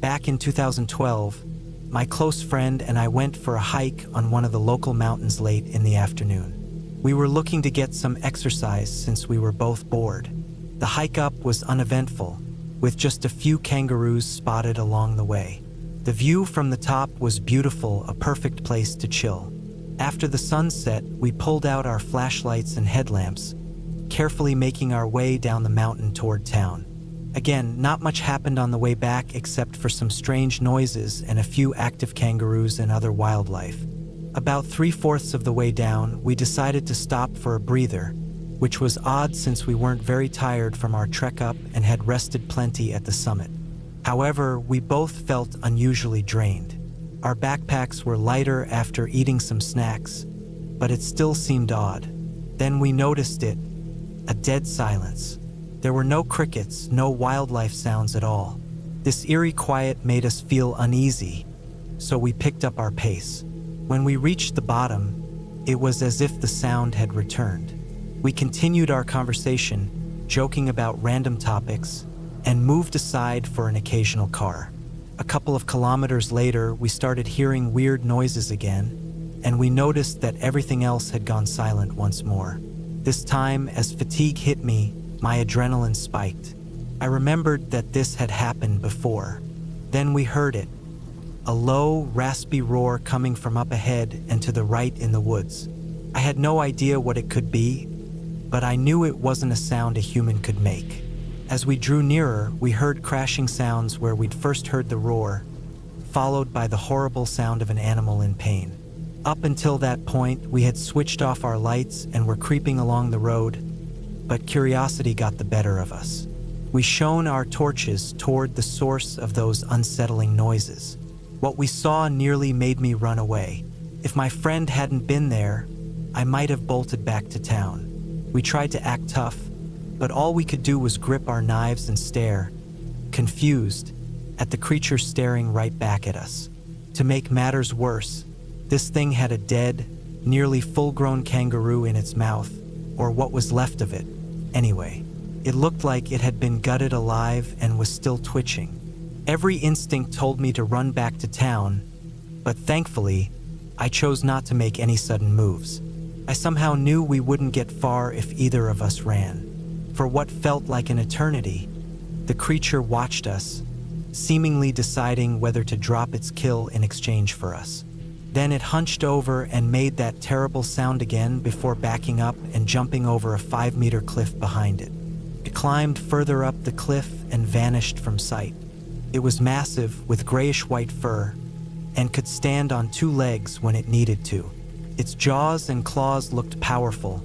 Back in 2012, my close friend and I went for a hike on one of the local mountains late in the afternoon. We were looking to get some exercise since we were both bored. The hike up was uneventful, with just a few kangaroos spotted along the way. The view from the top was beautiful, a perfect place to chill. After the sun set, we pulled out our flashlights and headlamps, carefully making our way down the mountain toward town. Again, not much happened on the way back except for some strange noises and a few active kangaroos and other wildlife. About 3/4 of the way down, we decided to stop for a breather, which was odd since we weren't very tired from our trek up and had rested plenty at the summit. However, we both felt unusually drained. Our backpacks were lighter after eating some snacks, but it still seemed odd. Then we noticed it, a dead silence. There were no crickets, no wildlife sounds at all. This eerie quiet made us feel uneasy, so we picked up our pace. When we reached the bottom, it was as if the sound had returned. We continued our conversation, joking about random topics, and moved aside for an occasional car. A couple of kilometers later, we started hearing weird noises again, and we noticed that everything else had gone silent once more. This time, as fatigue hit me, my adrenaline spiked. I remembered that this had happened before. Then we heard it, a low, raspy roar coming from up ahead and to the right in the woods. I had no idea what it could be, but I knew it wasn't a sound a human could make. As we drew nearer, we heard crashing sounds where we'd first heard the roar, followed by the horrible sound of an animal in pain. Up until that point, we had switched off our lights and were creeping along the road, but curiosity got the better of us. We shone our torches toward the source of those unsettling noises. What we saw nearly made me run away. If my friend hadn't been there, I might have bolted back to town. We tried to act tough, but all we could do was grip our knives and stare, confused, at the creature staring right back at us. To make matters worse, this thing had a dead, nearly full-grown kangaroo in its mouth, or what was left of it. Anyway, it looked like it had been gutted alive and was still twitching. Every instinct told me to run back to town, but thankfully, I chose not to make any sudden moves. I somehow knew we wouldn't get far if either of us ran. For what felt like an eternity, the creature watched us, seemingly deciding whether to drop its kill in exchange for us. Then it hunched over and made that terrible sound again before backing up and jumping over a 5-meter cliff behind it. It climbed further up the cliff and vanished from sight. It was massive with grayish-white fur and could stand on 2 legs when it needed to. Its jaws and claws looked powerful,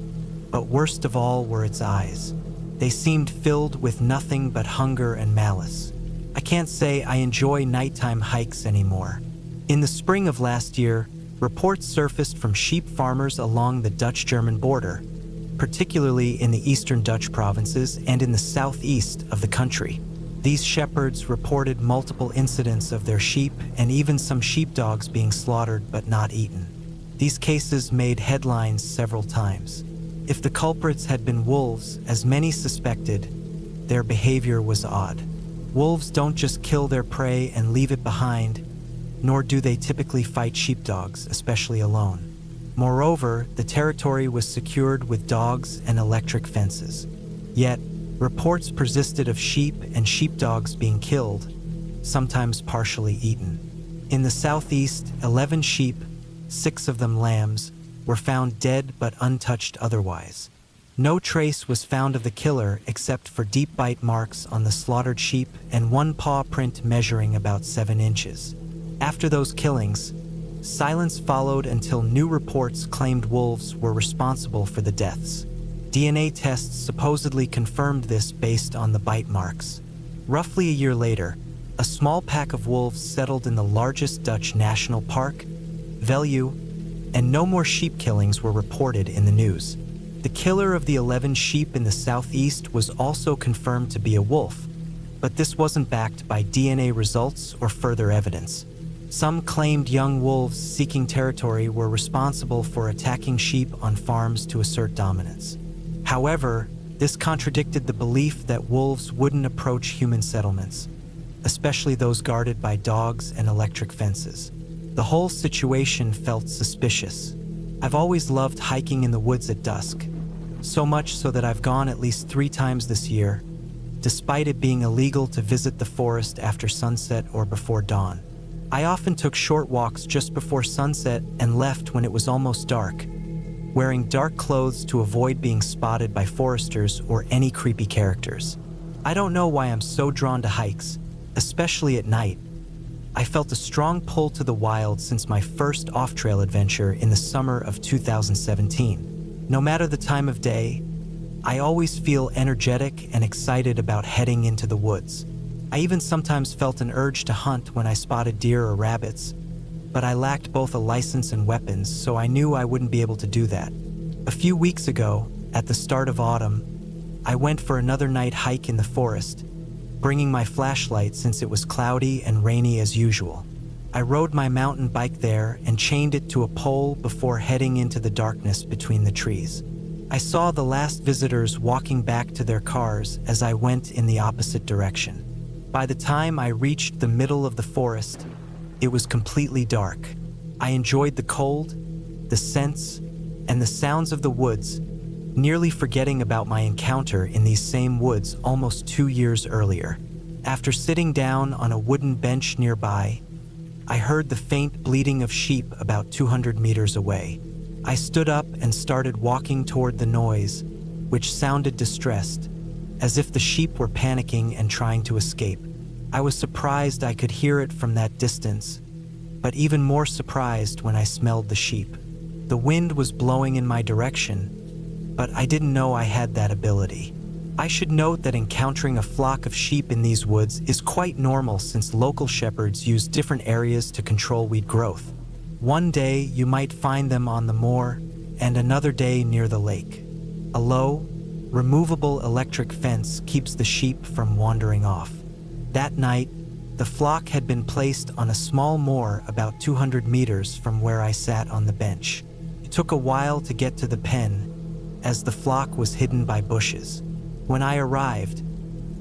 but worst of all were its eyes. They seemed filled with nothing but hunger and malice. I can't say I enjoy nighttime hikes anymore. In the spring of last year, reports surfaced from sheep farmers along the Dutch-German border, particularly in the eastern Dutch provinces and in the southeast of the country. These shepherds reported multiple incidents of their sheep and even some sheepdogs being slaughtered but not eaten. These cases made headlines several times. If the culprits had been wolves, as many suspected, their behavior was odd. Wolves don't just kill their prey and leave it behind, nor do they typically fight sheepdogs, especially alone. Moreover, the territory was secured with dogs and electric fences. Yet, reports persisted of sheep and sheepdogs being killed, sometimes partially eaten. In the southeast, 11 sheep, 6 of them lambs, were found dead but untouched otherwise. No trace was found of the killer except for deep bite marks on the slaughtered sheep and 1 paw print measuring about 7 inches. After those killings, silence followed until new reports claimed wolves were responsible for the deaths. DNA tests supposedly confirmed this based on the bite marks. Roughly a year later, a small pack of wolves settled in the largest Dutch national park, Veluwe, and no more sheep killings were reported in the news. The killer of the 11 sheep in the southeast was also confirmed to be a wolf, but this wasn't backed by DNA results or further evidence. Some claimed young wolves seeking territory were responsible for attacking sheep on farms to assert dominance. However, this contradicted the belief that wolves wouldn't approach human settlements. especially those guarded by dogs and electric fences. The whole situation felt suspicious. I've always loved hiking in the woods at dusk, so much so that I've gone at least 3 times this year, despite it being illegal to visit the forest after sunset or before dawn. I often took short walks just before sunset and left when it was almost dark, wearing dark clothes to avoid being spotted by foresters or any creepy characters. I don't know why I'm so drawn to hikes, especially at night. I felt a strong pull to the wild since my first off-trail adventure in the summer of 2017. No matter the time of day, I always feel energetic and excited about heading into the woods. I even sometimes felt an urge to hunt when I spotted deer or rabbits, but I lacked both a license and weapons, so I knew I wouldn't be able to do that. A few weeks ago, at the start of autumn, I went for another night hike in the forest, bringing my flashlight since it was cloudy and rainy as usual. I rode my mountain bike there and chained it to a pole before heading into the darkness between the trees. I saw the last visitors walking back to their cars as I went in the opposite direction. By the time I reached the middle of the forest, it was completely dark. I enjoyed the cold, the scents, and the sounds of the woods, nearly forgetting about my encounter in these same woods almost 2 years earlier. After sitting down on a wooden bench nearby, I heard the faint bleating of sheep about 200 meters away. I stood up and started walking toward the noise, which sounded distressed, as if the sheep were panicking and trying to escape. I was surprised I could hear it from that distance, but even more surprised when I smelled the sheep. The wind was blowing in my direction, but I didn't know I had that ability. I should note that encountering a flock of sheep in these woods is quite normal since local shepherds use different areas to control weed growth. One day you might find them on the moor, and another day near the lake. A low, removable electric fence keeps the sheep from wandering off. That night, the flock had been placed on a small moor about 200 meters from where I sat on the bench. It took a while to get to the pen, as the flock was hidden by bushes. When I arrived,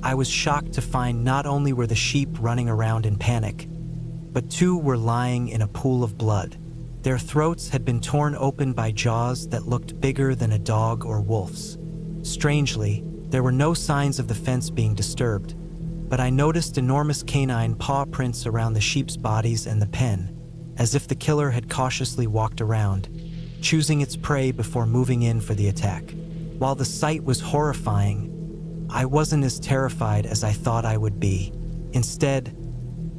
I was shocked to find not only were the sheep running around in panic, but 2 were lying in a pool of blood. Their throats had been torn open by jaws that looked bigger than a dog or wolf's. Strangely, there were no signs of the fence being disturbed, but I noticed enormous canine paw prints around the sheep's bodies and the pen, as if the killer had cautiously walked around, choosing its prey before moving in for the attack. While the sight was horrifying, I wasn't as terrified as I thought I would be. Instead,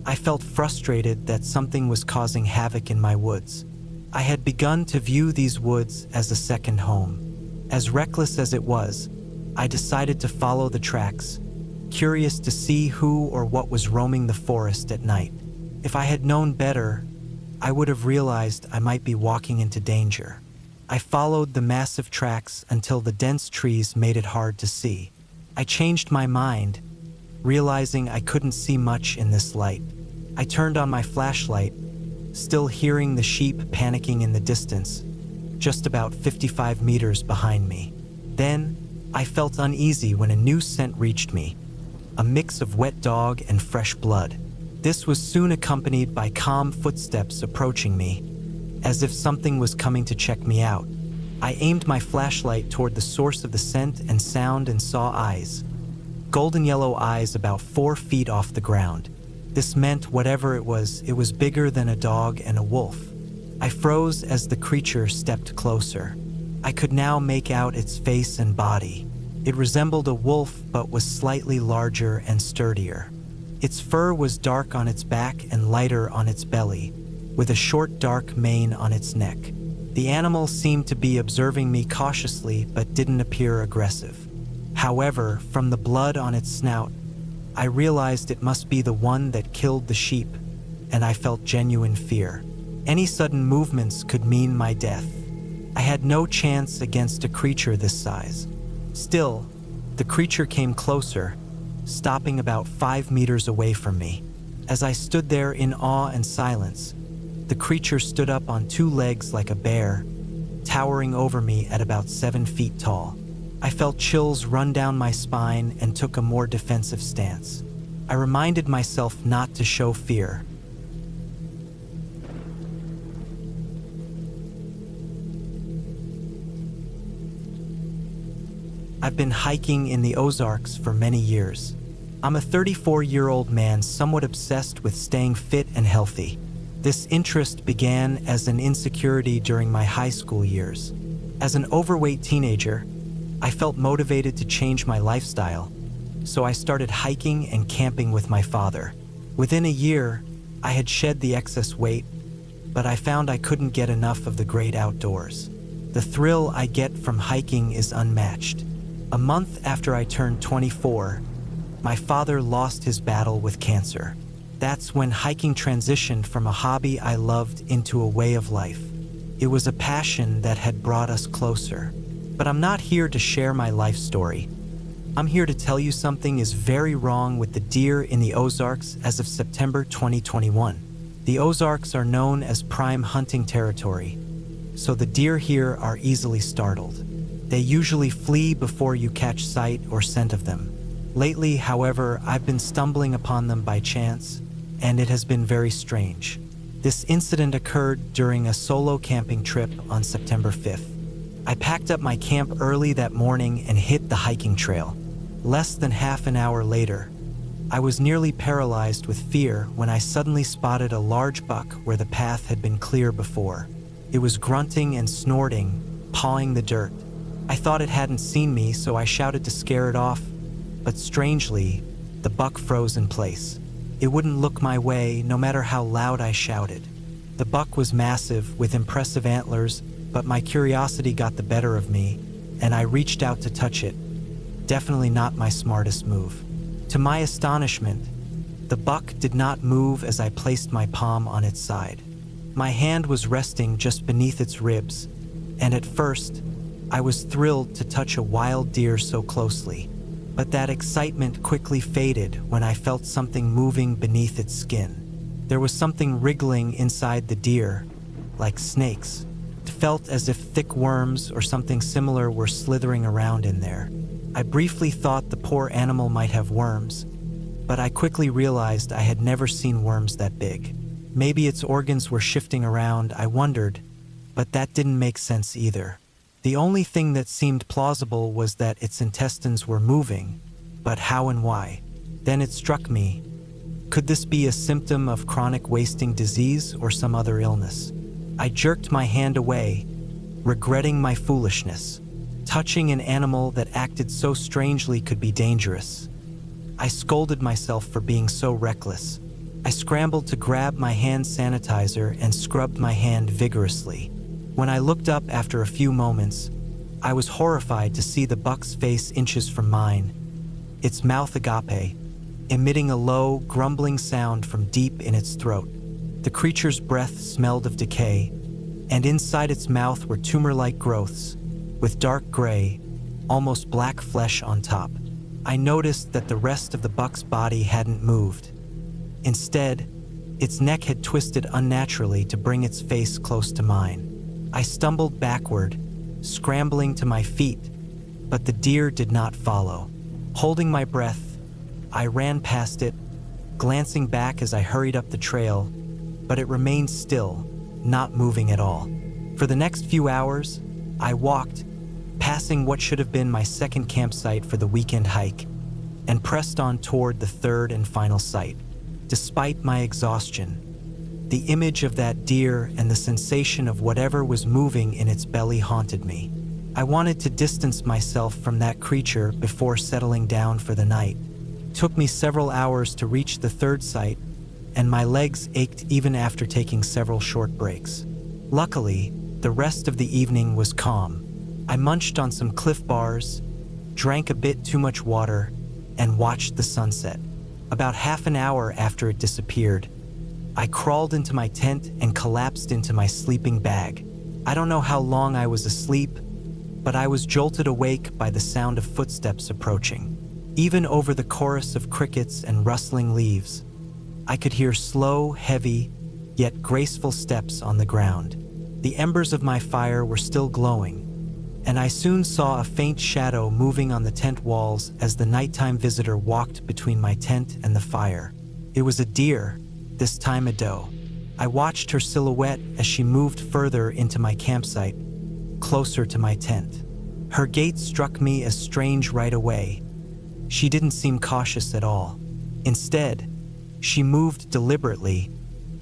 I felt frustrated that something was causing havoc in my woods. I had begun to view these woods as a second home. As reckless as it was, I decided to follow the tracks, curious to see who or what was roaming the forest at night. If I had known better, I would have realized I might be walking into danger. I followed the massive tracks until the dense trees made it hard to see. I changed my mind, realizing I couldn't see much in this light. I turned on my flashlight, still hearing the sheep panicking in the distance, just about 55 meters behind me. Then, I felt uneasy when a new scent reached me, a mix of wet dog and fresh blood. This was soon accompanied by calm footsteps approaching me, as if something was coming to check me out. I aimed my flashlight toward the source of the scent and sound and saw eyes. Golden yellow eyes about 4 feet off the ground. This meant whatever it was bigger than a dog and a wolf. I froze as the creature stepped closer. I could now make out its face and body. It resembled a wolf but was slightly larger and sturdier. Its fur was dark on its back and lighter on its belly, with a short dark mane on its neck. The animal seemed to be observing me cautiously but didn't appear aggressive. However, from the blood on its snout, I realized it must be the one that killed the sheep, and I felt genuine fear. Any sudden movements could mean my death. I had no chance against a creature this size. Still, the creature came closer, stopping about 5 meters away from me. As I stood there in awe and silence, the creature stood up on 2 legs like a bear, towering over me at about 7 feet tall. I felt chills run down my spine and took a more defensive stance. I reminded myself not to show fear. I've been hiking in the Ozarks for many years. I'm a 34-year-old man somewhat obsessed with staying fit and healthy. This interest began as an insecurity during my high school years. As an overweight teenager, I felt motivated to change my lifestyle, so I started hiking and camping with my father. Within a year, I had shed the excess weight, but I found I couldn't get enough of the great outdoors. The thrill I get from hiking is unmatched. A month after I turned 24, my father lost his battle with cancer. That's when hiking transitioned from a hobby I loved into a way of life. It was a passion that had brought us closer. But I'm not here to share my life story. I'm here to tell you something is very wrong with the deer in the Ozarks as of September 2021. The Ozarks are known as prime hunting territory, so the deer here are easily startled. They usually flee before you catch sight or scent of them. Lately, however, I've been stumbling upon them by chance, and it has been very strange. This incident occurred during a solo camping trip on September 5th. I packed up my camp early that morning and hit the hiking trail. Less than half an hour later, I was nearly paralyzed with fear when I suddenly spotted a large buck where the path had been clear before. It was grunting and snorting, pawing the dirt. I thought it hadn't seen me, so I shouted to scare it off, but strangely, the buck froze in place. It wouldn't look my way, no matter how loud I shouted. The buck was massive, with impressive antlers, but my curiosity got the better of me, and I reached out to touch it. Definitely not my smartest move. To my astonishment, the buck did not move as I placed my palm on its side. My hand was resting just beneath its ribs, and at first, I was thrilled to touch a wild deer so closely. But that excitement quickly faded when I felt something moving beneath its skin. There was something wriggling inside the deer, like snakes. It felt as if thick worms or something similar were slithering around in there. I briefly thought the poor animal might have worms, but I quickly realized I had never seen worms that big. Maybe its organs were shifting around, I wondered, but that didn't make sense either. The only thing that seemed plausible was that its intestines were moving, but how and why? Then it struck me. Could this be a symptom of chronic wasting disease or some other illness? I jerked my hand away, regretting my foolishness. Touching an animal that acted so strangely could be dangerous. I scolded myself for being so reckless. I scrambled to grab my hand sanitizer and scrubbed my hand vigorously. When I looked up after a few moments, I was horrified to see the buck's face inches from mine, its mouth agape, emitting a low, grumbling sound from deep in its throat. The creature's breath smelled of decay, and inside its mouth were tumor-like growths, with dark gray, almost black flesh on top. I noticed that the rest of the buck's body hadn't moved. Instead, its neck had twisted unnaturally to bring its face close to mine. I stumbled backward, scrambling to my feet, but the deer did not follow. Holding my breath, I ran past it, glancing back as I hurried up the trail, but it remained still, not moving at all. For the next few hours, I walked, passing what should have been my second campsite for the weekend hike, and pressed on toward the third and final site. Despite my exhaustion, the image of that deer and the sensation of whatever was moving in its belly haunted me. I wanted to distance myself from that creature before settling down for the night. It took me several hours to reach the third site, and my legs ached even after taking several short breaks. Luckily, the rest of the evening was calm. I munched on some Cliff Bars, drank a bit too much water, and watched the sunset. About half an hour after it disappeared, I crawled into my tent and collapsed into my sleeping bag. I don't know how long I was asleep, but I was jolted awake by the sound of footsteps approaching. Even over the chorus of crickets and rustling leaves, I could hear slow, heavy, yet graceful steps on the ground. The embers of my fire were still glowing, and I soon saw a faint shadow moving on the tent walls as the nighttime visitor walked between my tent and the fire. It was a deer, this time a doe. I watched her silhouette as she moved further into my campsite, closer to my tent. Her gait struck me as strange right away. She didn't seem cautious at all. Instead, she moved deliberately,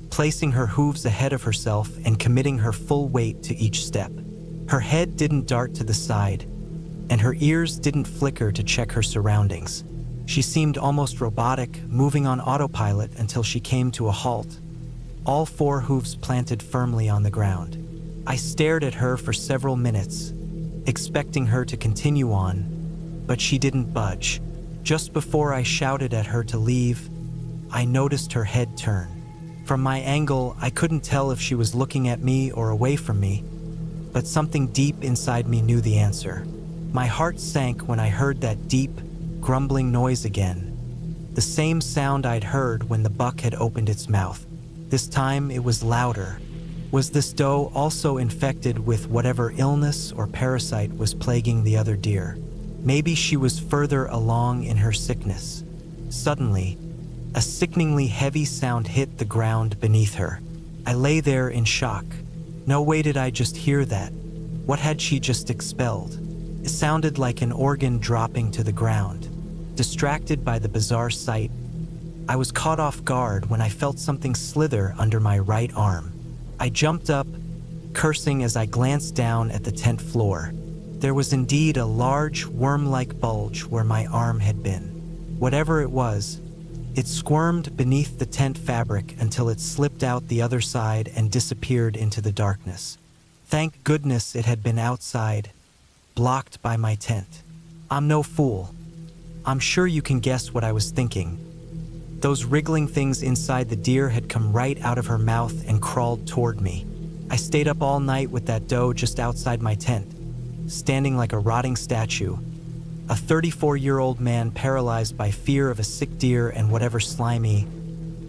placing her hooves ahead of herself and committing her full weight to each step. Her head didn't dart to the side, and her ears didn't flicker to check her surroundings. She seemed almost robotic, moving on autopilot until she came to a halt, all 4 hooves planted firmly on the ground. I stared at her for several minutes, expecting her to continue on, but she didn't budge. Just before I shouted at her to leave, I noticed her head turn. From my angle, I couldn't tell if she was looking at me or away from me, but something deep inside me knew the answer. My heart sank when I heard that deep, grumbling noise again, the same sound I'd heard when the buck had opened its mouth. This time it was louder. Was this doe also infected with whatever illness or parasite was plaguing the other deer? Maybe she was further along in her sickness. Suddenly, a sickeningly heavy sound hit the ground beneath her. I lay there in shock. No way did I just hear that. What had she just expelled? It sounded like an organ dropping to the ground. Distracted by the bizarre sight, I was caught off guard when I felt something slither under my right arm. I jumped up, cursing as I glanced down at the tent floor. There was indeed a large, worm-like bulge where my arm had been. Whatever it was, it squirmed beneath the tent fabric until it slipped out the other side and disappeared into the darkness. Thank goodness it had been outside, blocked by my tent. I'm no fool. I'm sure you can guess what I was thinking. Those wriggling things inside the deer had come right out of her mouth and crawled toward me. I stayed up all night with that doe just outside my tent, standing like a rotting statue, a 34-year-old man paralyzed by fear of a sick deer and whatever slimy,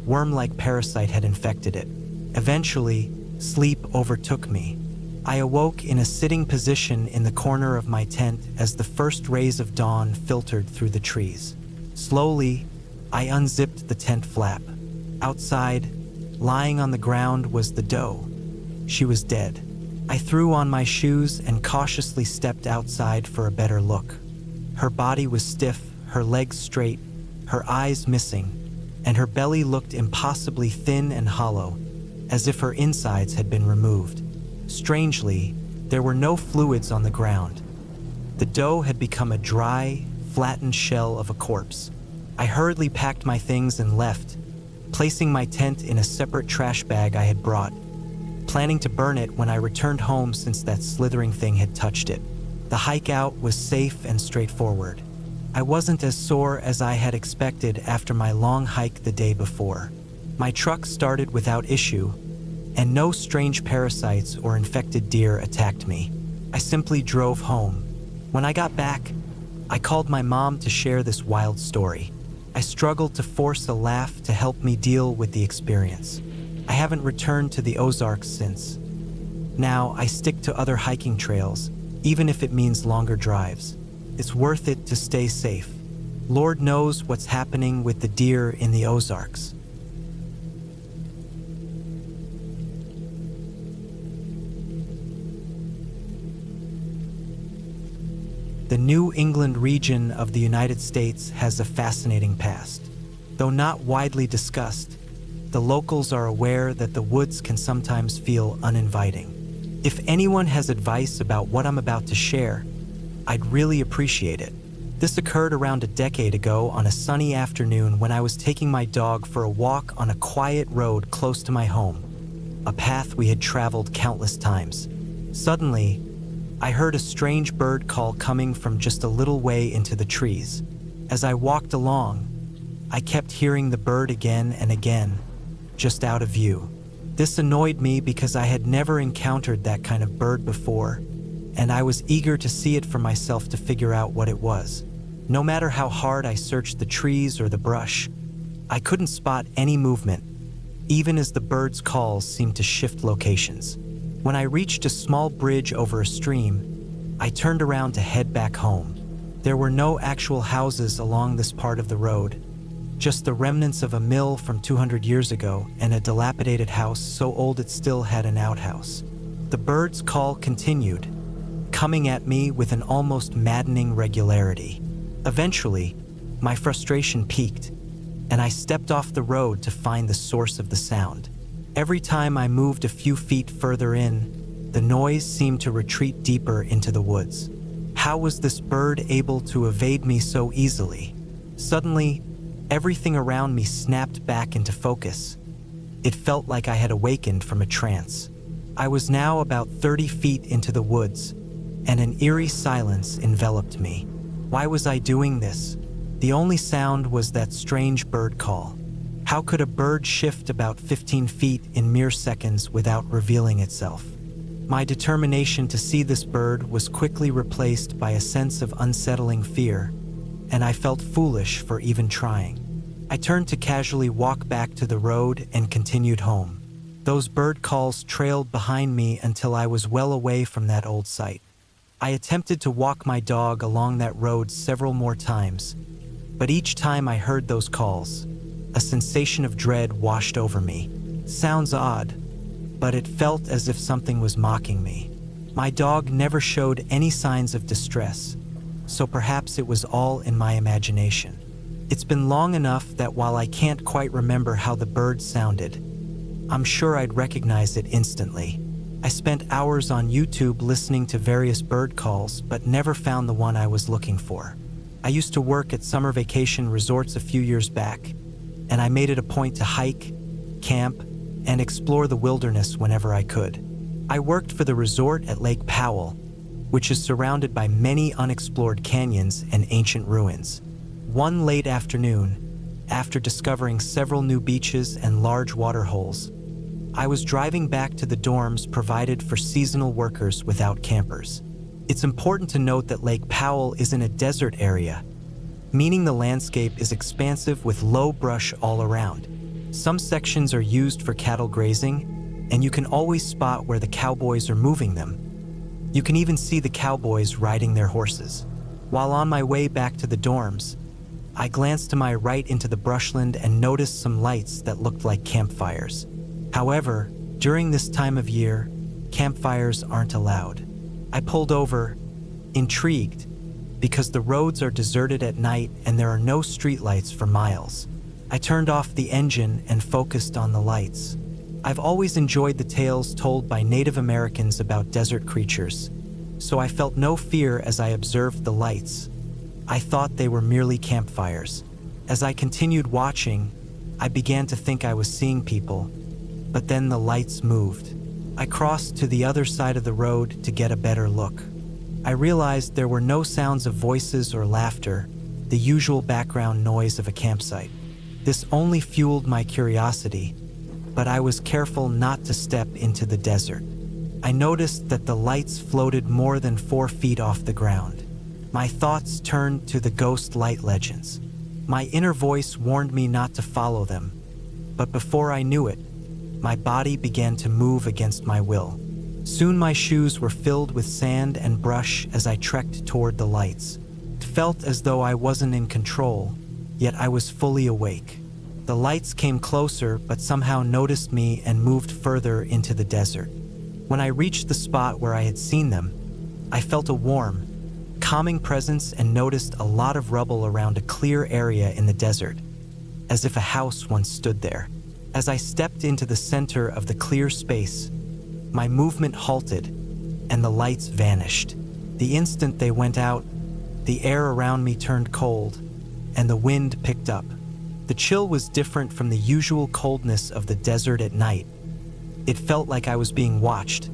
worm-like parasite had infected it. Eventually, sleep overtook me. I awoke in a sitting position in the corner of my tent as the first rays of dawn filtered through the trees. Slowly, I unzipped the tent flap. Outside, lying on the ground, was the doe. She was dead. I threw on my shoes and cautiously stepped outside for a better look. Her body was stiff, her legs straight, her eyes missing, and her belly looked impossibly thin and hollow, as if her insides had been removed. Strangely, there were no fluids on the ground. The doe had become a dry, flattened shell of a corpse. I hurriedly packed my things and left, placing my tent in a separate trash bag I had brought, planning to burn it when I returned home since that slithering thing had touched it. The hike out was safe and straightforward. I wasn't as sore as I had expected after my long hike the day before. My truck started without issue, and no strange parasites or infected deer attacked me. I simply drove home. When I got back, I called my mom to share this wild story. I struggled to force a laugh to help me deal with the experience. I haven't returned to the Ozarks since. Now I stick to other hiking trails, even if it means longer drives. It's worth it to stay safe. Lord knows what's happening with the deer in the Ozarks. The New England region of the United States has a fascinating past. Though not widely discussed, the locals are aware that the woods can sometimes feel uninviting. If anyone has advice about what I'm about to share, I'd really appreciate it. This occurred around a decade ago on a sunny afternoon when I was taking my dog for a walk on a quiet road close to my home, a path we had traveled countless times. Suddenly, I heard a strange bird call coming from just a little way into the trees. As I walked along, I kept hearing the bird again and again, just out of view. This annoyed me because I had never encountered that kind of bird before, and I was eager to see it for myself to figure out what it was. No matter how hard I searched the trees or the brush, I couldn't spot any movement, even as the bird's calls seemed to shift locations. When I reached a small bridge over a stream, I turned around to head back home. There were no actual houses along this part of the road, just the remnants of a mill from 200 years ago and a dilapidated house so old it still had an outhouse. The bird's call continued, coming at me with an almost maddening regularity. Eventually, my frustration peaked, and I stepped off the road to find the source of the sound. Every time I moved a few feet further in, the noise seemed to retreat deeper into the woods. How was this bird able to evade me so easily? Suddenly, everything around me snapped back into focus. It felt like I had awakened from a trance. I was now about 30 feet into the woods, and an eerie silence enveloped me. Why was I doing this? The only sound was that strange bird call. How could a bird shift about 15 feet in mere seconds without revealing itself? My determination to see this bird was quickly replaced by a sense of unsettling fear, and I felt foolish for even trying. I turned to casually walk back to the road and continued home. Those bird calls trailed behind me until I was well away from that old site. I attempted to walk my dog along that road several more times, but each time I heard those calls, a sensation of dread washed over me. Sounds odd, but it felt as if something was mocking me. My dog never showed any signs of distress, so perhaps it was all in my imagination. It's been long enough that while I can't quite remember how the bird sounded, I'm sure I'd recognize it instantly. I spent hours on YouTube listening to various bird calls, but never found the one I was looking for. I used to work at summer vacation resorts a few years back, and I made it a point to hike, camp, and explore the wilderness whenever I could. I worked for the resort at Lake Powell, which is surrounded by many unexplored canyons and ancient ruins. One late afternoon, after discovering several new beaches and large water holes, I was driving back to the dorms provided for seasonal workers without campers. It's important to note that Lake Powell is in a desert area, meaning the landscape is expansive with low brush all around. Some sections are used for cattle grazing, and you can always spot where the cowboys are moving them. You can even see the cowboys riding their horses. While on my way back to the dorms, I glanced to my right into the brushland and noticed some lights that looked like campfires. However, during this time of year, campfires aren't allowed. I pulled over, intrigued, because the roads are deserted at night and there are no streetlights for miles. I turned off the engine and focused on the lights. I've always enjoyed the tales told by Native Americans about desert creatures, so I felt no fear as I observed the lights. I thought they were merely campfires. As I continued watching, I began to think I was seeing people, but then the lights moved. I crossed to the other side of the road to get a better look. I realized there were no sounds of voices or laughter, the usual background noise of a campsite. This only fueled my curiosity, but I was careful not to step into the desert. I noticed that the lights floated more than 4 feet off the ground. My thoughts turned to the ghost light legends. My inner voice warned me not to follow them, but before I knew it, my body began to move against my will. Soon my shoes were filled with sand and brush as I trekked toward the lights. It felt as though I wasn't in control, yet I was fully awake. The lights came closer but somehow noticed me and moved further into the desert. When I reached the spot where I had seen them, I felt a warm, calming presence and noticed a lot of rubble around a clear area in the desert, as if a house once stood there. As I stepped into the center of the clear space, my movement halted and the lights vanished. The instant they went out, the air around me turned cold and the wind picked up. The chill was different from the usual coldness of the desert at night. It felt like I was being watched,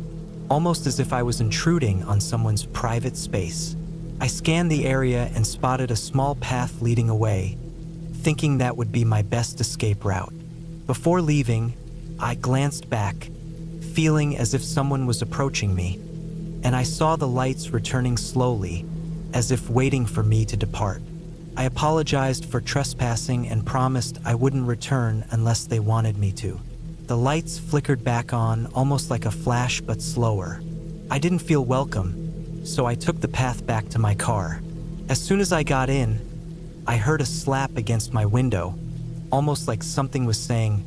almost as if I was intruding on someone's private space. I scanned the area and spotted a small path leading away, thinking that would be my best escape route. Before leaving, I glanced back, feeling as if someone was approaching me, and I saw the lights returning slowly, as if waiting for me to depart. I apologized for trespassing and promised I wouldn't return unless they wanted me to. The lights flickered back on, almost like a flash but slower. I didn't feel welcome, so I took the path back to my car. As soon as I got in, I heard a slap against my window, almost like something was saying,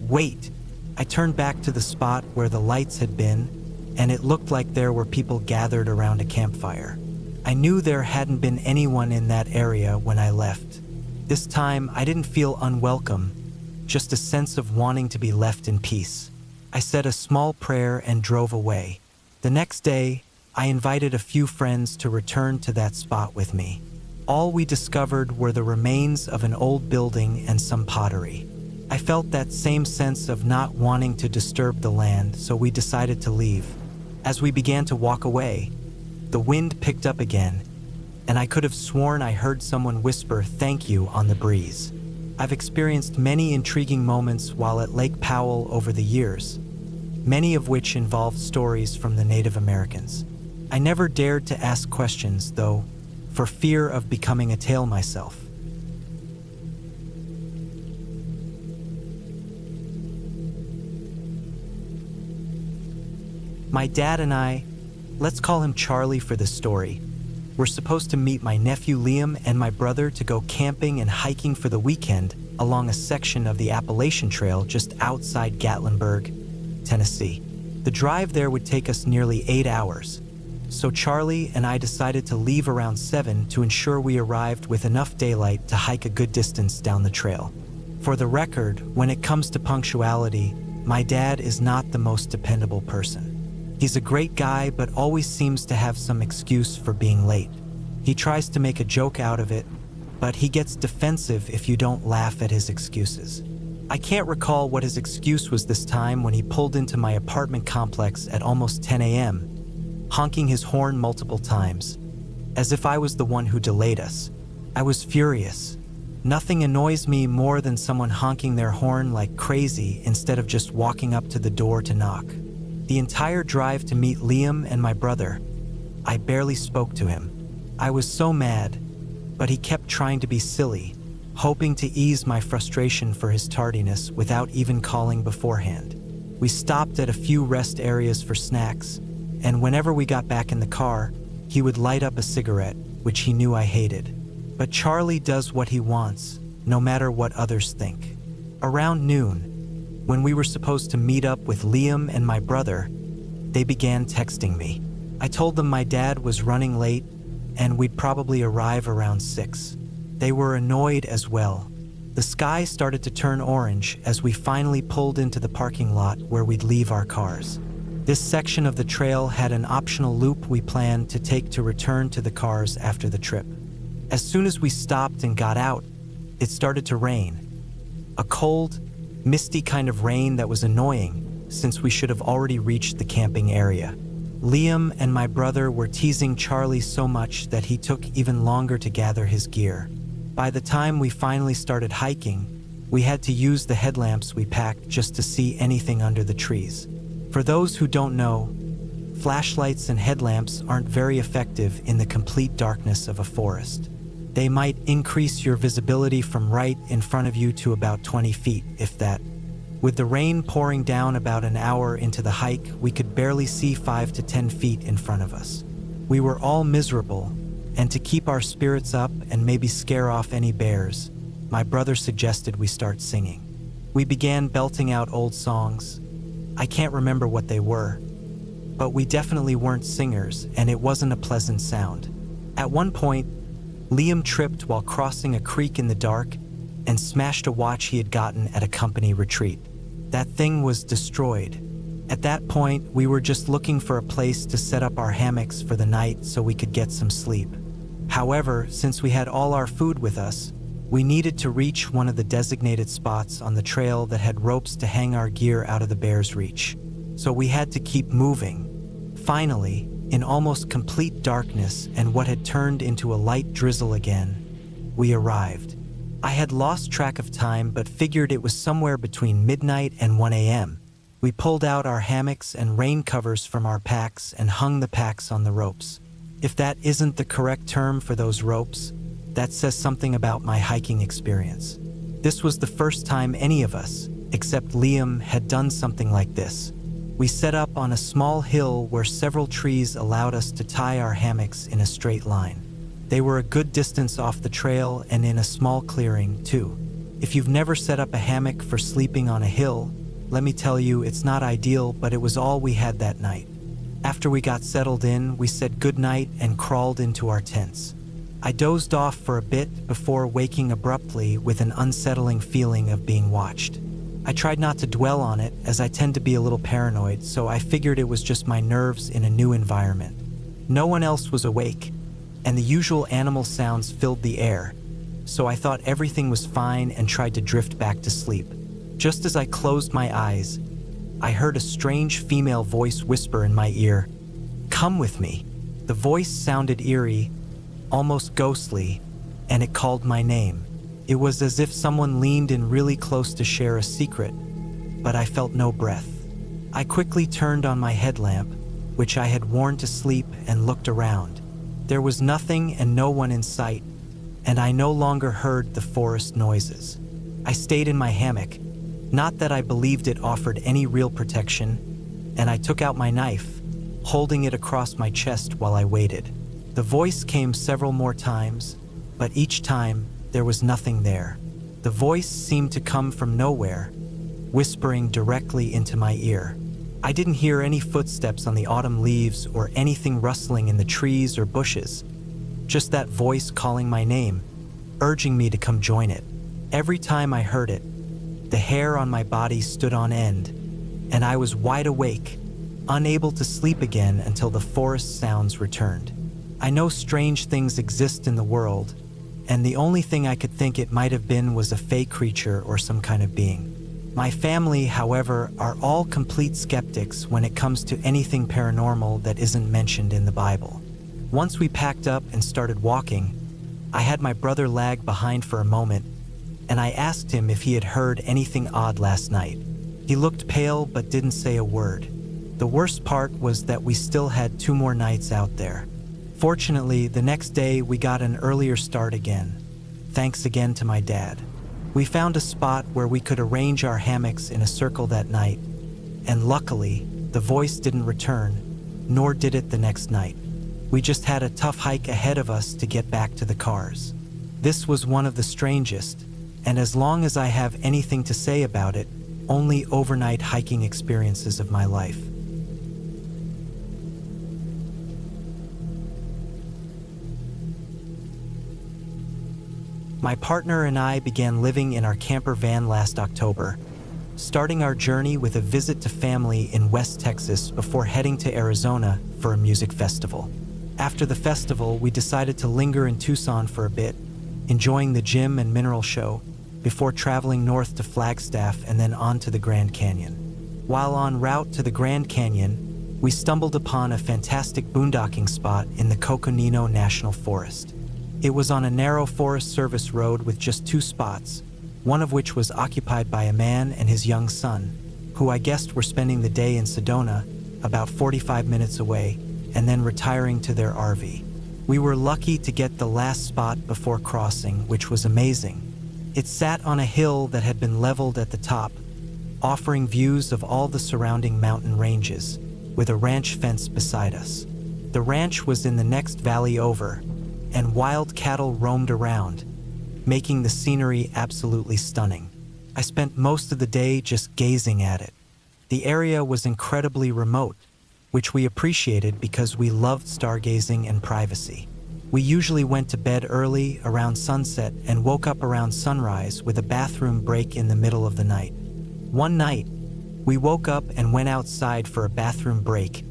"Wait." I turned back to the spot where the lights had been, and it looked like there were people gathered around a campfire. I knew there hadn't been anyone in that area when I left. This time, I didn't feel unwelcome, just a sense of wanting to be left in peace. I said a small prayer and drove away. The next day, I invited a few friends to return to that spot with me. All we discovered were the remains of an old building and some pottery. I felt that same sense of not wanting to disturb the land, so we decided to leave. As we began to walk away, the wind picked up again, and I could have sworn I heard someone whisper "thank you" on the breeze. I've experienced many intriguing moments while at Lake Powell over the years, many of which involved stories from the Native Americans. I never dared to ask questions, though, for fear of becoming a tale myself. My dad and I, let's call him Charlie for this story, we're supposed to meet my nephew Liam and my brother to go camping and hiking for the weekend along a section of the Appalachian Trail just outside Gatlinburg, Tennessee. The drive there would take us nearly 8 hours, so Charlie and I decided to leave around 7 to ensure we arrived with enough daylight to hike a good distance down the trail. For the record, when it comes to punctuality, my dad is not the most dependable person. He's a great guy, but always seems to have some excuse for being late. He tries to make a joke out of it, but he gets defensive if you don't laugh at his excuses. I can't recall what his excuse was this time when he pulled into my apartment complex at almost 10 a.m., honking his horn multiple times, as if I was the one who delayed us. I was furious. Nothing annoys me more than someone honking their horn like crazy instead of just walking up to the door to knock. The entire drive to meet Liam and my brother, I barely spoke to him. I was so mad, but he kept trying to be silly, hoping to ease my frustration for his tardiness without even calling beforehand. We stopped at a few rest areas for snacks, and whenever we got back in the car, he would light up a cigarette, which he knew I hated. But Charlie does what he wants, no matter what others think. Around noon, when we were supposed to meet up with Liam and my brother, they began texting me. I told them my dad was running late and we'd probably arrive around 6. They were annoyed as well. The sky started to turn orange as we finally pulled into the parking lot where we'd leave our cars. This section of the trail had an optional loop we planned to take to return to the cars after the trip. As soon as we stopped and got out, it started to rain. A cold, misty kind of rain that was annoying since we should have already reached the camping area. Liam and my brother were teasing Charlie so much that he took even longer to gather his gear. By the time we finally started hiking, we had to use the headlamps we packed just to see anything under the trees. For those who don't know, flashlights and headlamps aren't very effective in the complete darkness of a forest. They might increase your visibility from right in front of you to about 20 feet, if that. With the rain pouring down about an hour into the hike, we could barely see 5 to 10 feet in front of us. We were all miserable, and to keep our spirits up and maybe scare off any bears, my brother suggested we start singing. We began belting out old songs. I can't remember what they were, but we definitely weren't singers, and it wasn't a pleasant sound. At one point, Liam tripped while crossing a creek in the dark and smashed a watch he had gotten at a company retreat. That thing was destroyed. At that point, we were just looking for a place to set up our hammocks for the night so we could get some sleep. However, since we had all our food with us, we needed to reach one of the designated spots on the trail that had ropes to hang our gear out of the bear's reach. So we had to keep moving. Finally, in almost complete darkness and what had turned into a light drizzle again, we arrived. I had lost track of time but figured it was somewhere between midnight and 1 a.m. We pulled out our hammocks and rain covers from our packs and hung the packs on the ropes. If that isn't the correct term for those ropes, that says something about my hiking experience. This was the first time any of us, except Liam, had done something like this. We set up on a small hill where several trees allowed us to tie our hammocks in a straight line. They were a good distance off the trail and in a small clearing, too. If you've never set up a hammock for sleeping on a hill, let me tell you, it's not ideal, but it was all we had that night. After we got settled in, we said goodnight and crawled into our tents. I dozed off for a bit before waking abruptly with an unsettling feeling of being watched. I tried not to dwell on it, as I tend to be a little paranoid, so I figured it was just my nerves in a new environment. No one else was awake, and the usual animal sounds filled the air, so I thought everything was fine and tried to drift back to sleep. Just as I closed my eyes, I heard a strange female voice whisper in my ear, "Come with me." The voice sounded eerie, almost ghostly, and it called my name. It was as if someone leaned in really close to share a secret, but I felt no breath. I quickly turned on my headlamp, which I had worn to sleep, and looked around. There was nothing and no one in sight, and I no longer heard the forest noises. I stayed in my hammock, not that I believed it offered any real protection, and I took out my knife, holding it across my chest while I waited. The voice came several more times, but each time there was nothing there. The voice seemed to come from nowhere, whispering directly into my ear. I didn't hear any footsteps on the autumn leaves or anything rustling in the trees or bushes, just that voice calling my name, urging me to come join it. Every time I heard it, the hair on my body stood on end, and I was wide awake, unable to sleep again until the forest sounds returned. I know strange things exist in the world, and the only thing I could think it might have been was a fey creature or some kind of being. My family, however, are all complete skeptics when it comes to anything paranormal that isn't mentioned in the Bible. Once we packed up and started walking, I had my brother lag behind for a moment, and I asked him if he had heard anything odd last night. He looked pale but didn't say a word. The worst part was that we still had 2 more nights out there. Fortunately, the next day we got an earlier start again, thanks again to my dad. We found a spot where we could arrange our hammocks in a circle that night, and luckily, the voice didn't return, nor did it the next night. We just had a tough hike ahead of us to get back to the cars. This was one of the strangest, and as long as I have anything to say about it, only overnight hiking experiences of my life. My partner and I began living in our camper van last October, starting our journey with a visit to family in West Texas before heading to Arizona for a music festival. After the festival, we decided to linger in Tucson for a bit, enjoying the gym and mineral show, before traveling north to Flagstaff and then on to the Grand Canyon. While en route to the Grand Canyon, we stumbled upon a fantastic boondocking spot in the Coconino National Forest. It was on a narrow Forest Service road with just 2 spots, one of which was occupied by a man and his young son, who I guessed were spending the day in Sedona, about 45 minutes away, and then retiring to their RV. We were lucky to get the last spot before crossing, which was amazing. It sat on a hill that had been leveled at the top, offering views of all the surrounding mountain ranges, with a ranch fence beside us. The ranch was in the next valley over, and wild cattle roamed around, making the scenery absolutely stunning. I spent most of the day just gazing at it. The area was incredibly remote, which we appreciated because we loved stargazing and privacy. We usually went to bed early, around sunset, and woke up around sunrise with a bathroom break in the middle of the night. One night, we woke up and went outside for a bathroom break,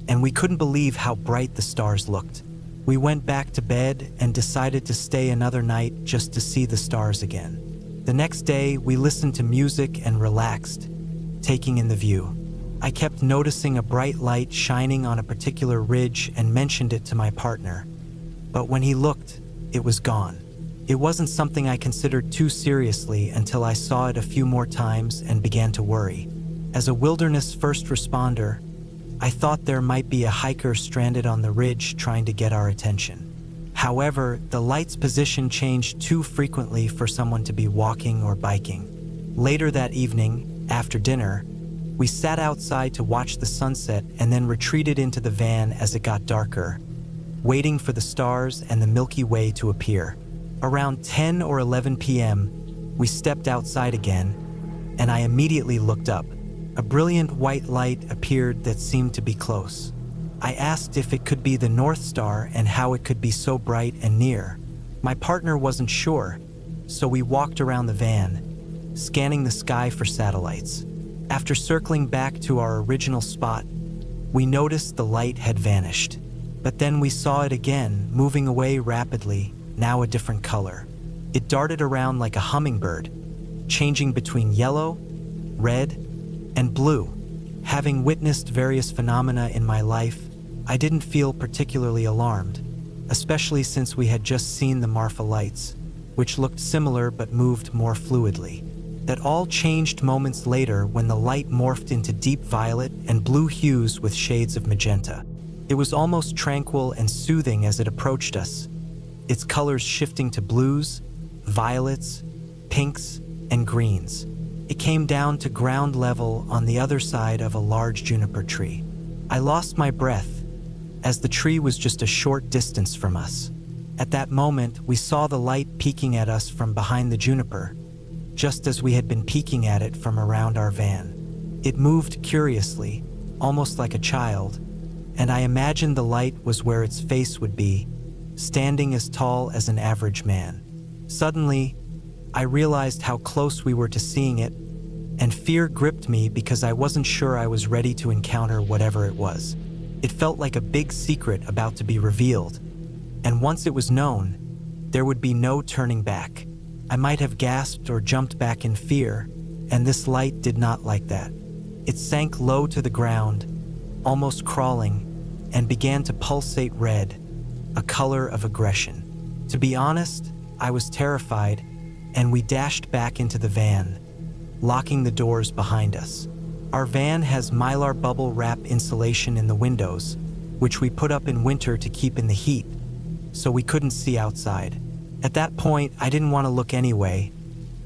and we couldn't believe how bright the stars looked. We went back to bed and decided to stay another night just to see the stars again. The next day, we listened to music and relaxed, taking in the view. I kept noticing a bright light shining on a particular ridge and mentioned it to my partner. But when he looked, it was gone. It wasn't something I considered too seriously until I saw it a few more times and began to worry. As a wilderness first responder, I thought there might be a hiker stranded on the ridge trying to get our attention. However, the light's position changed too frequently for someone to be walking or biking. Later that evening, after dinner, We sat outside to watch the sunset and then retreated into the van as it got darker, waiting for the stars and the Milky Way to appear. Around 10 or 11 p.m., we stepped outside again, and I immediately looked up. A brilliant white light appeared that seemed to be close. I asked if it could be the North Star and how it could be so bright and near. My partner wasn't sure, so we walked around the van, scanning the sky for satellites. After circling back to our original spot, we noticed the light had vanished. But then we saw it again, moving away rapidly, now a different color. It darted around like a hummingbird, changing between yellow, red, and blue. Having witnessed various phenomena in my life, I didn't feel particularly alarmed, especially since we had just seen the Marfa lights, which looked similar but moved more fluidly. That all changed moments later when the light morphed into deep violet and blue hues with shades of magenta. It was almost tranquil and soothing as it approached us, its colors shifting to blues, violets, pinks, and greens. It came down to ground level on the other side of a large juniper tree. I lost my breath, as the tree was just a short distance from us. At that moment, we saw the light peeking at us from behind the juniper, just as we had been peeking at it from around our van. It moved curiously, almost like a child, and I imagined the light was where its face would be, standing as tall as an average man. Suddenly, I realized how close we were to seeing it, and fear gripped me because I wasn't sure I was ready to encounter whatever it was. It felt like a big secret about to be revealed, and once it was known, there would be no turning back. I might have gasped or jumped back in fear, and this light did not like that. It sank low to the ground, almost crawling, and began to pulsate red, a color of aggression. To be honest, I was terrified, and we dashed back into the van, locking the doors behind us. Our van has Mylar bubble wrap insulation in the windows, which we put up in winter to keep in the heat, so we couldn't see outside. At that point, I didn't want to look anyway.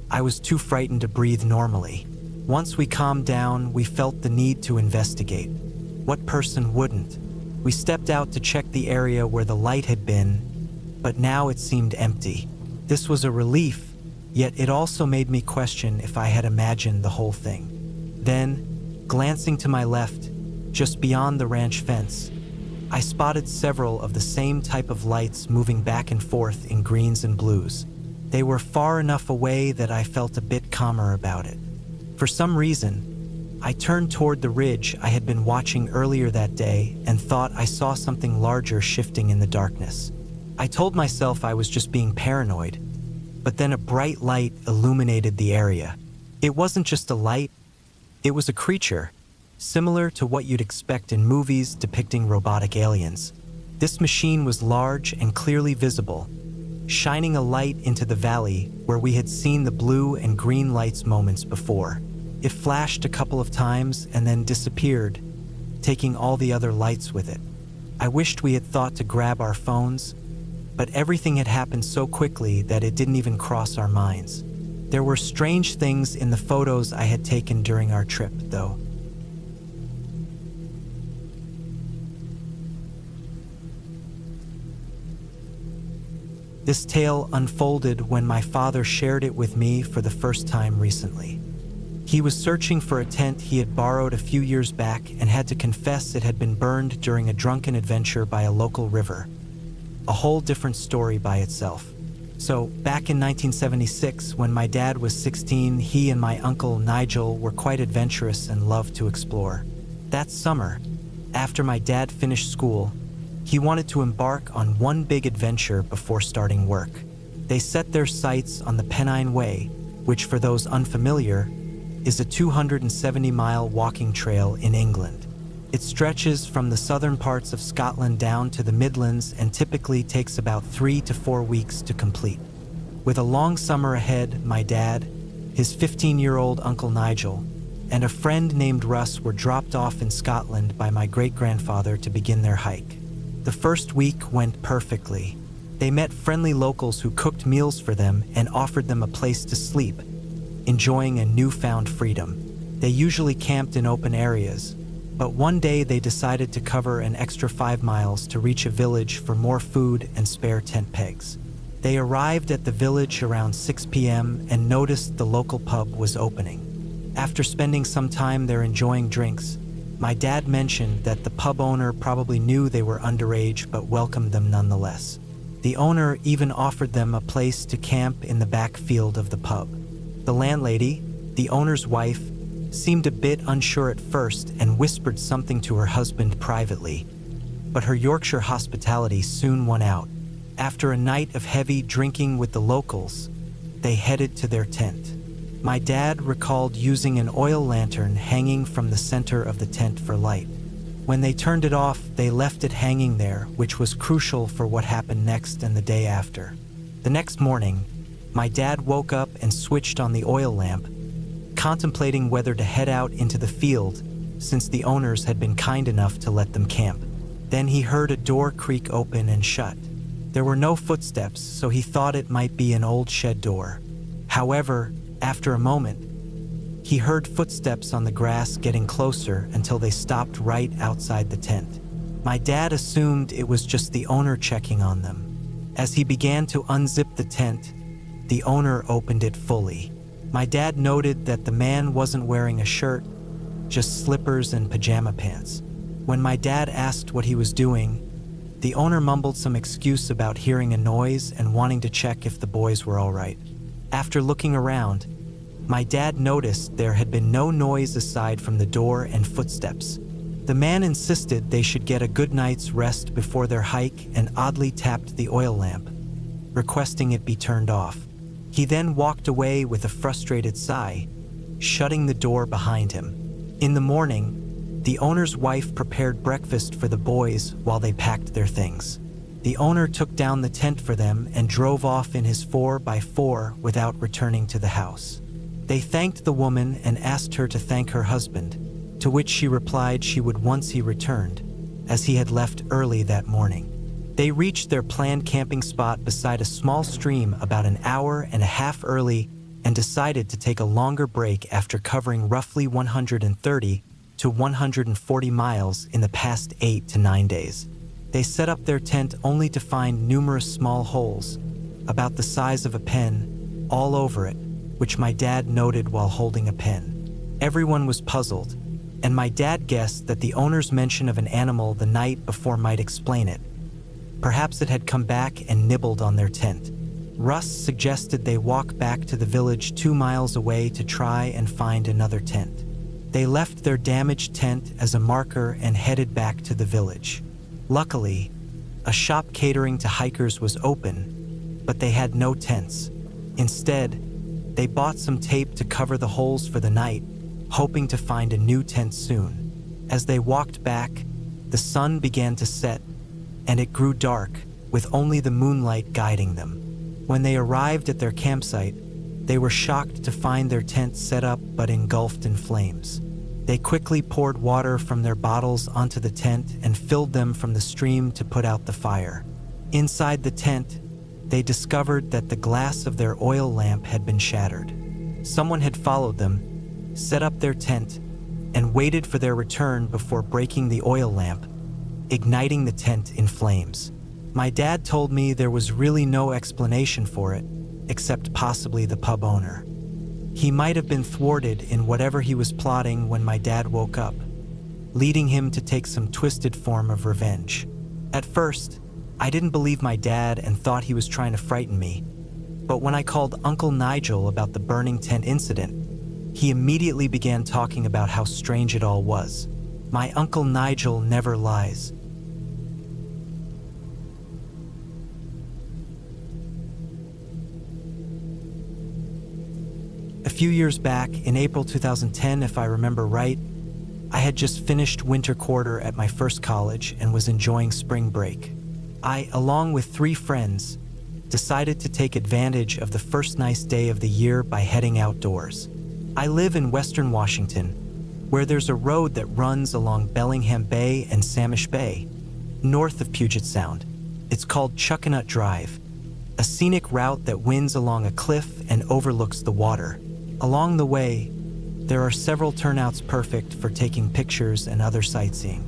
I was too frightened to breathe normally. Once we calmed down, we felt the need to investigate. What person wouldn't? We stepped out to check the area where the light had been, but now it seemed empty. This was a relief, yet it also made me question if I had imagined the whole thing. Then, glancing to my left, just beyond the ranch fence, I spotted several of the same type of lights moving back and forth in greens and blues. They were far enough away that I felt a bit calmer about it. For some reason, I turned toward the ridge I had been watching earlier that day and thought I saw something larger shifting in the darkness. I told myself I was just being paranoid, but then a bright light illuminated the area. It wasn't just a light, it was a creature, similar to what you'd expect in movies depicting robotic aliens. This machine was large and clearly visible, shining a light into the valley where we had seen the blue and green lights moments before. It flashed a couple of times and then disappeared, taking all the other lights with it. I wished we had thought to grab our phones, but everything had happened so quickly that it didn't even cross our minds. There were strange things in the photos I had taken during our trip, though. This tale unfolded when my father shared it with me for the first time recently. He was searching for a tent he had borrowed a few years back and had to confess it had been burned during a drunken adventure by a local river. A whole different story by itself. So, back in 1976, when my dad was 16, he and my uncle Nigel were quite adventurous and loved to explore. That summer, after my dad finished school, he wanted to embark on one big adventure before starting work. They set their sights on the Pennine Way, which for those unfamiliar, is a 270-mile walking trail in England. It stretches from the southern parts of Scotland down to the Midlands and typically takes about 3 to 4 weeks to complete. With a long summer ahead, my dad, his 15-year-old Uncle Nigel, and a friend named Russ were dropped off in Scotland by my great-grandfather to begin their hike. The first week went perfectly. They met friendly locals who cooked meals for them and offered them a place to sleep, enjoying a newfound freedom. They usually camped in open areas, but one day they decided to cover an extra 5 miles to reach a village for more food and spare tent pegs. They arrived at the village around 6 p.m. and noticed the local pub was opening. After spending some time there enjoying drinks, my dad mentioned that the pub owner probably knew they were underage but welcomed them nonetheless. The owner even offered them a place to camp in the back field of the pub. The landlady, the owner's wife, seemed a bit unsure at first and whispered something to her husband privately, but her Yorkshire hospitality soon won out. After a night of heavy drinking with the locals, they headed to their tent. My dad recalled using an oil lantern hanging from the center of the tent for light. When they turned it off, they left it hanging there, which was crucial for what happened next and the day after. The next morning, my dad woke up and switched on the oil lamp, contemplating whether to head out into the field since the owners had been kind enough to let them camp. Then he heard a door creak open and shut. There were no footsteps, so he thought it might be an old shed door. However, after a moment, he heard footsteps on the grass getting closer until they stopped right outside the tent. My dad assumed it was just the owner checking on them. As he began to unzip the tent, the owner opened it fully. My dad noted that the man wasn't wearing a shirt, just slippers and pajama pants. When my dad asked what he was doing, the owner mumbled some excuse about hearing a noise and wanting to check if the boys were all right. After looking around, my dad noticed there had been no noise aside from the door and footsteps. The man insisted they should get a good night's rest before their hike and oddly tapped the oil lamp, requesting it be turned off. He then walked away with a frustrated sigh, shutting the door behind him. In the morning, the owner's wife prepared breakfast for the boys while they packed their things. The owner took down the tent for them and drove off in his 4x4 without returning to the house. They thanked the woman and asked her to thank her husband, to which she replied she would once he returned, as he had left early that morning. They reached their planned camping spot beside a small stream about an hour and a half early and decided to take a longer break after covering roughly 130 to 140 miles in the past 8 to 9 days. They set up their tent only to find numerous small holes, about the size of a pen, all over it, which my dad noted while holding a pen. Everyone was puzzled, and my dad guessed that the owner's mention of an animal the night before might explain it. Perhaps it had come back and nibbled on their tent. Russ suggested they walk back to the village 2 miles away to try and find another tent. They left their damaged tent as a marker and headed back to the village. Luckily, a shop catering to hikers was open, but they had no tents. Instead, they bought some tape to cover the holes for the night, hoping to find a new tent soon. As they walked back, the sun began to set, and it grew dark, with only the moonlight guiding them. When they arrived at their campsite, they were shocked to find their tent set up but engulfed in flames. They quickly poured water from their bottles onto the tent and filled them from the stream to put out the fire. Inside the tent, they discovered that the glass of their oil lamp had been shattered. Someone had followed them, set up their tent, and waited for their return before breaking the oil lamp, igniting the tent in flames. My dad told me there was really no explanation for it, except possibly the pub owner. He might have been thwarted in whatever he was plotting when my dad woke up, leading him to take some twisted form of revenge. At first, I didn't believe my dad and thought he was trying to frighten me, but when I called Uncle Nigel about the burning tent incident, he immediately began talking about how strange it all was. My Uncle Nigel never lies. A few years back, in April 2010, if I remember right, I had just finished winter quarter at my first college and was enjoying spring break. I, along with 3 friends, decided to take advantage of the first nice day of the year by heading outdoors. I live in Western Washington, where there's a road that runs along Bellingham Bay and Samish Bay, north of Puget Sound. It's called Chuckanut Drive, a scenic route that winds along a cliff and overlooks the water. Along the way, There are several turnouts perfect for taking pictures and other sightseeing.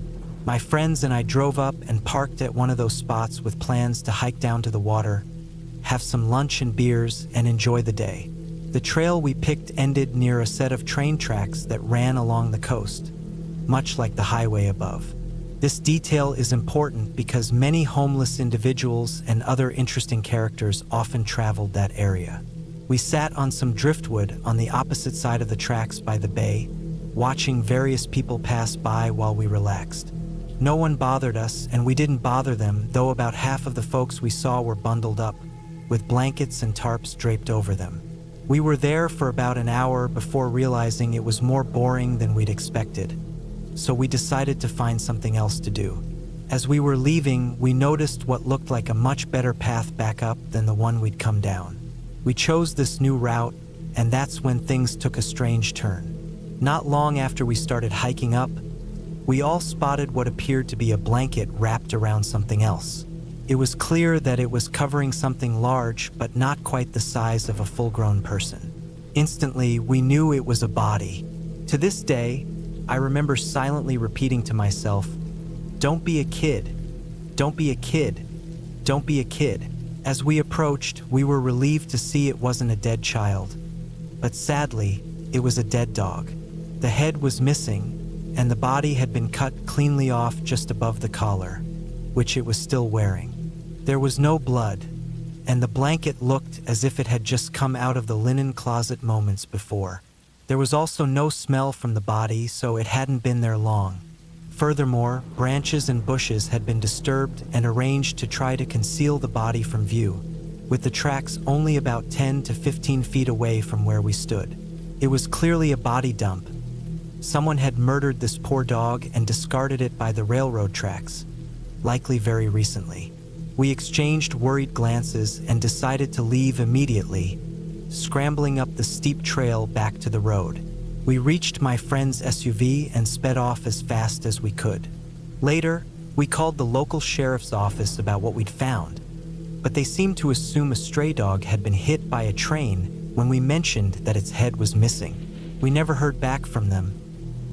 My friends and I drove up and parked at one of those spots with plans to hike down to the water, have some lunch and beers, and enjoy the day. The trail we picked ended near a set of train tracks that ran along the coast, much like the highway above. This detail is important because many homeless individuals and other interesting characters often traveled that area. We sat on some driftwood on the opposite side of the tracks by the bay, watching various people pass by while we relaxed. No one bothered us, and we didn't bother them, though about half of the folks we saw were bundled up, with blankets and tarps draped over them. We were there for about an hour before realizing it was more boring than we'd expected, so we decided to find something else to do. As we were leaving, we noticed what looked like a much better path back up than the one we'd come down. We chose this new route, and that's when things took a strange turn. Not long after we started hiking up, we all spotted what appeared to be a blanket wrapped around something else. It was clear that it was covering something large, but not quite the size of a full-grown person. Instantly, we knew it was a body. To this day, I remember silently repeating to myself, "Don't be a kid. Don't be a kid. Don't be a kid." As we approached, we were relieved to see it wasn't a dead child. But sadly, it was a dead dog. The head was missing, and the body had been cut cleanly off just above the collar, which it was still wearing. There was no blood, and the blanket looked as if it had just come out of the linen closet moments before. There was also no smell from the body, so it hadn't been there long. Furthermore, branches and bushes had been disturbed and arranged to try to conceal the body from view, with the tracks only about 10 to 15 feet away from where we stood. It was clearly a body dump. Someone had murdered this poor dog and discarded it by the railroad tracks, likely very recently. We exchanged worried glances and decided to leave immediately, scrambling up the steep trail back to the road. We reached my friend's SUV and sped off as fast as we could. Later, we called the local sheriff's office about what we'd found, but they seemed to assume a stray dog had been hit by a train when we mentioned that its head was missing. We never heard back from them,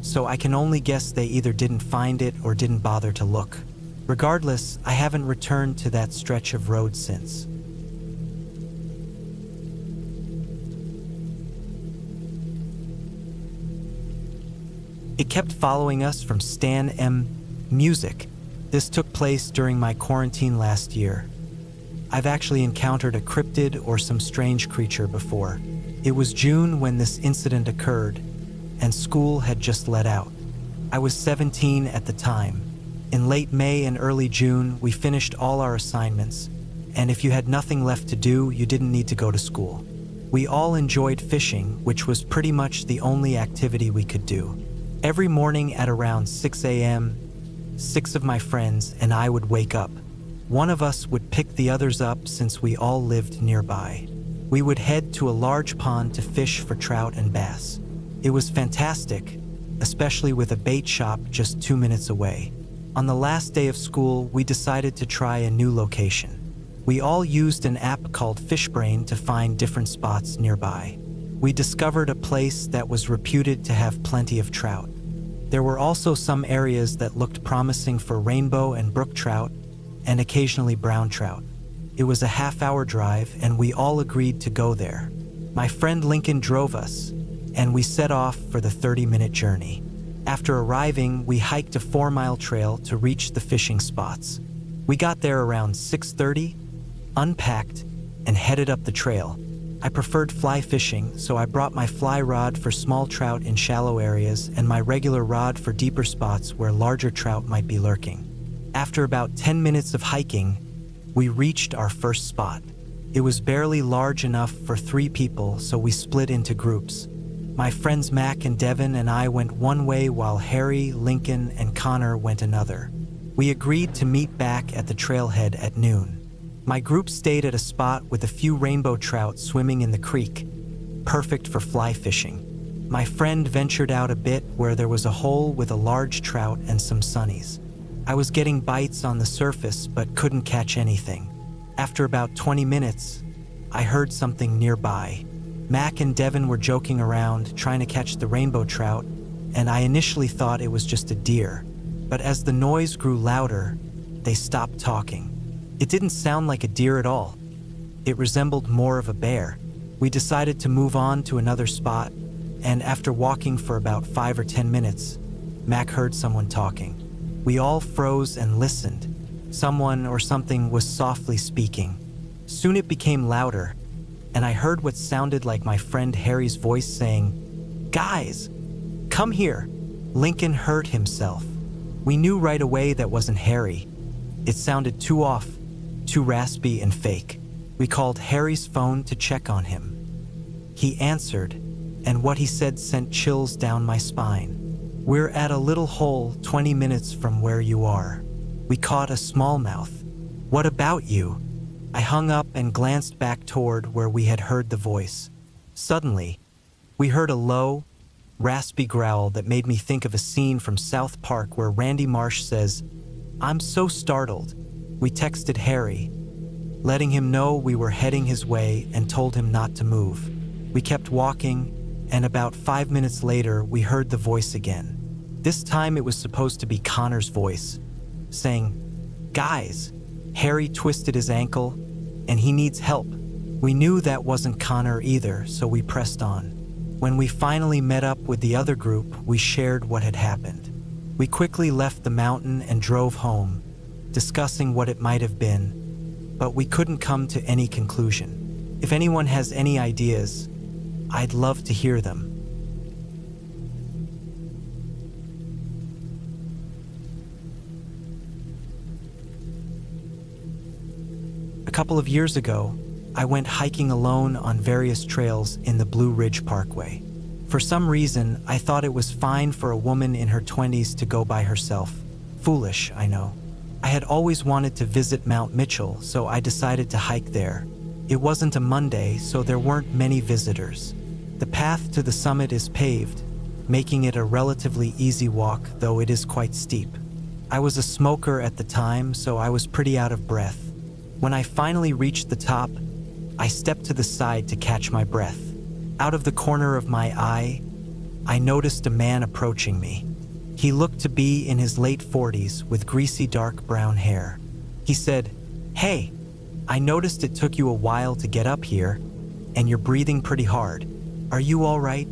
so I can only guess they either didn't find it or didn't bother to look. Regardless, I haven't returned to that stretch of road since. It kept following us from Stan M. Music. This took place during my quarantine last year. I've actually encountered a cryptid or some strange creature before. It was June when this incident occurred, and school had just let out. I was 17 at the time. In late May and early June, we finished all our assignments, and if you had nothing left to do, you didn't need to go to school. We all enjoyed fishing, which was pretty much the only activity we could do. Every morning at around 6 a.m., 6 of my friends and I would wake up. One of us would pick the others up since we all lived nearby. We would head to a large pond to fish for trout and bass. It was fantastic, especially with a bait shop just 2 minutes away. On the last day of school, we decided to try a new location. We all used an app called Fishbrain to find different spots nearby. We discovered a place that was reputed to have plenty of trout. There were also some areas that looked promising for rainbow and brook trout, and occasionally brown trout. It was a half-hour drive, and we all agreed to go there. My friend Lincoln drove us, and we set off for the 30-minute journey. After arriving, we hiked a 4-mile trail to reach the fishing spots. We got there around 6:30, unpacked, and headed up the trail. I preferred fly fishing, so I brought my fly rod for small trout in shallow areas and my regular rod for deeper spots where larger trout might be lurking. After about 10 minutes of hiking, we reached our first spot. It was barely large enough for 3 people, so we split into groups. My friends Mac and Devin and I went one way while Harry, Lincoln, and Connor went another. We agreed to meet back at the trailhead at noon. My group stayed at a spot with a few rainbow trout swimming in the creek, perfect for fly fishing. My friend ventured out a bit where there was a hole with a large trout and some sunnies. I was getting bites on the surface but couldn't catch anything. After about 20 minutes, I heard something nearby. Mac and Devin were joking around, trying to catch the rainbow trout, and I initially thought it was just a deer. But as the noise grew louder, they stopped talking. It didn't sound like a deer at all. It resembled more of a bear. We decided to move on to another spot, and after walking for about 5 or 10 minutes, Mac heard someone talking. We all froze and listened. Someone or something was softly speaking. Soon it became louder, and I heard what sounded like my friend Harry's voice saying, "Guys, come here." Lincoln hurt himself. We knew right away that wasn't Harry. It sounded too off, too raspy and fake. We called Harry's phone to check on him. He answered, and what he said sent chills down my spine. "We're at a little hole 20 minutes from where you are. We caught a smallmouth. What about you?" I hung up and glanced back toward where we had heard the voice. Suddenly, we heard a low, raspy growl that made me think of a scene from South Park where Randy Marsh says, "I'm so startled." We texted Harry, letting him know we were heading his way and told him not to move. We kept walking, and about 5 minutes later, we heard the voice again. This time it was supposed to be Connor's voice, saying, "Guys, Harry twisted his ankle, and he needs help." We knew that wasn't Connor either, so we pressed on. When we finally met up with the other group, we shared what had happened. We quickly left the mountain and drove home, discussing what it might have been, but we couldn't come to any conclusion. If anyone has any ideas, I'd love to hear them. A couple of years ago, I went hiking alone on various trails in the Blue Ridge Parkway. For some reason, I thought it was fine for a woman in her 20s to go by herself. Foolish, I know. I had always wanted to visit Mount Mitchell, so I decided to hike there. It wasn't a Monday, so there weren't many visitors. The path to the summit is paved, making it a relatively easy walk, though it is quite steep. I was a smoker at the time, so I was pretty out of breath. When I finally reached the top, I stepped to the side to catch my breath. Out of the corner of my eye, I noticed a man approaching me. He looked to be in his late 40s with greasy dark brown hair. He said, "Hey, I noticed it took you a while to get up here, and you're breathing pretty hard. Are you all right?"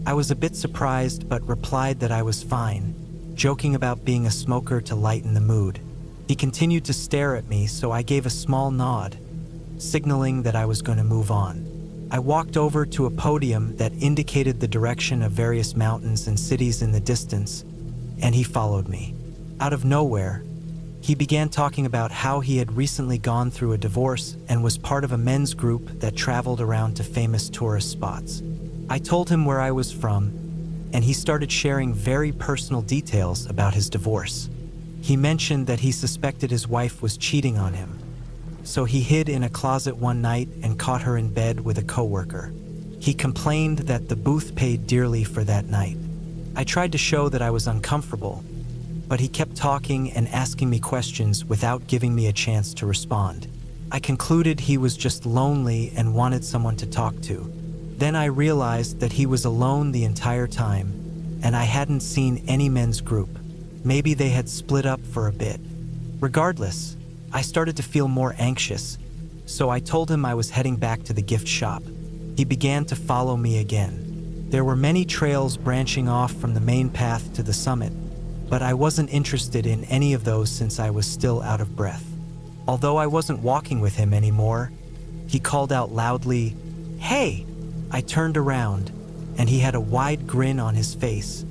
I was a bit surprised but replied that I was fine, joking about being a smoker to lighten the mood. He continued to stare at me, so I gave a small nod, signaling that I was going to move on. I walked over to a podium that indicated the direction of various mountains and cities in the distance, and he followed me. Out of nowhere, he began talking about how he had recently gone through a divorce and was part of a men's group that traveled around to famous tourist spots. I told him where I was from, and he started sharing very personal details about his divorce. He mentioned that he suspected his wife was cheating on him, so he hid in a closet one night and caught her in bed with a coworker. He complained that the booth paid dearly for that night. I tried to show that I was uncomfortable, but he kept talking and asking me questions without giving me a chance to respond. I concluded he was just lonely and wanted someone to talk to. Then I realized that he was alone the entire time, and I hadn't seen any men's group. Maybe they had split up for a bit. Regardless, I started to feel more anxious, so I told him I was heading back to the gift shop. He began to follow me again. There were many trails branching off from the main path to the summit, but I wasn't interested in any of those since I was still out of breath. Although I wasn't walking with him anymore, he called out loudly, "Hey!" I turned around, and he had a wide grin on his face,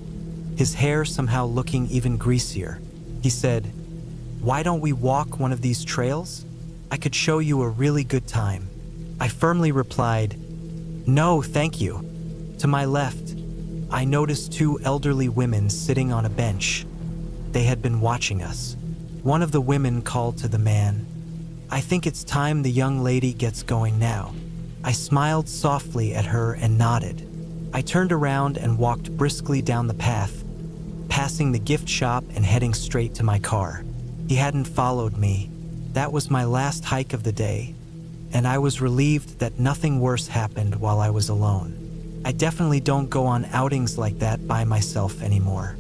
his hair somehow looking even greasier. He said, "Why don't we walk one of these trails? I could show you a really good time." I firmly replied, "No, thank you." To my left, I noticed two elderly women sitting on a bench. They had been watching us. One of the women called to the man, "I think it's time the young lady gets going now." I smiled softly at her and nodded. I turned around and walked briskly down the path, passing the gift shop and heading straight to my car. He hadn't followed me. That was my last hike of the day, and I was relieved that nothing worse happened while I was alone. I definitely don't go on outings like that by myself anymore.